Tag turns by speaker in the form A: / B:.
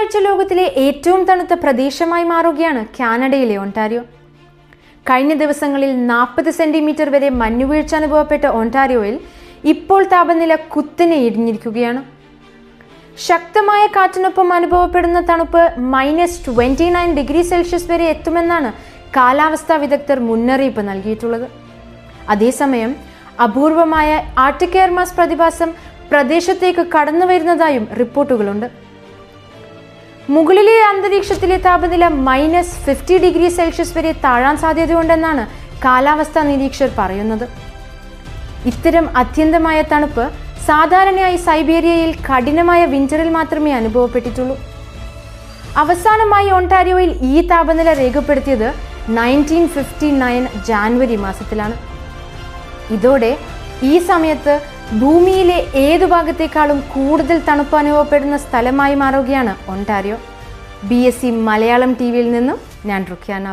A: ആഴ്ച ലോകത്തിലെ ഏറ്റവും തണുത്ത പ്രദേശമായി മാറുകയാണ് കാനഡയിലെ ഒണ്ടാരിയോ. കഴിഞ്ഞ ദിവസങ്ങളിൽ 40 സെന്റിമീറ്റർ വരെ മഞ്ഞുവീഴ്ച അനുഭവപ്പെട്ട ഒണ്ടാരിയോയിൽ ഇപ്പോൾ താപനില കുത്തനെ ഇടിഞ്ഞിരിക്കുകയാണ്. ശക്തമായ കാറ്റിനൊപ്പം അനുഭവപ്പെടുന്ന തണുപ്പ് -29 ഡിഗ്രി സെൽഷ്യസ് വരെ എത്തുമെന്നാണ് കാലാവസ്ഥാ വിദഗ്ധർ മുന്നറിയിപ്പ് നൽകിയിട്ടുള്ളത്. അതേസമയം അപൂർവമായ ആർട്ടിക് എയർ മാസ് പ്രതിഭാസം പ്രദേശത്തേക്ക് കടന്നു വരുന്നതായും റിപ്പോർട്ടുകളുണ്ട്. മുകളിലെ അന്തരീക്ഷത്തിലെ താപനില -50 ഡിഗ്രി സെൽഷ്യസ് വരെ താഴാൻ സാധ്യതയുണ്ടെന്നാണ് കാലാവസ്ഥാ നിരീക്ഷകർ പറയുന്നത്. ഇത്തരം അത്യന്തമായ തണുപ്പ് സാധാരണയായി സൈബീരിയയിൽ കഠിനമായ വിന്ററിൽ മാത്രമേ അനുഭവപ്പെട്ടിട്ടുള്ളൂ. അവസാനമായി ഒണ്ടാരിയോയിൽ ഈ താപനില രേഖപ്പെടുത്തിയത് 1959 ജാനുവരി മാസത്തിലാണ്. ഇതോടെ ഈ സമയത്ത് ഭൂമിയിലെ ഏതു ഭാഗത്തേക്കാളും കൂടുതൽ തണുപ്പ് അനുഭവപ്പെടുന്ന സ്ഥലമായി മാറുകയാണ് ഒണ്ടാരിയോ. BSC മലയാളം TVയിൽ നിന്നും ഞാൻ റുഖ്യാന.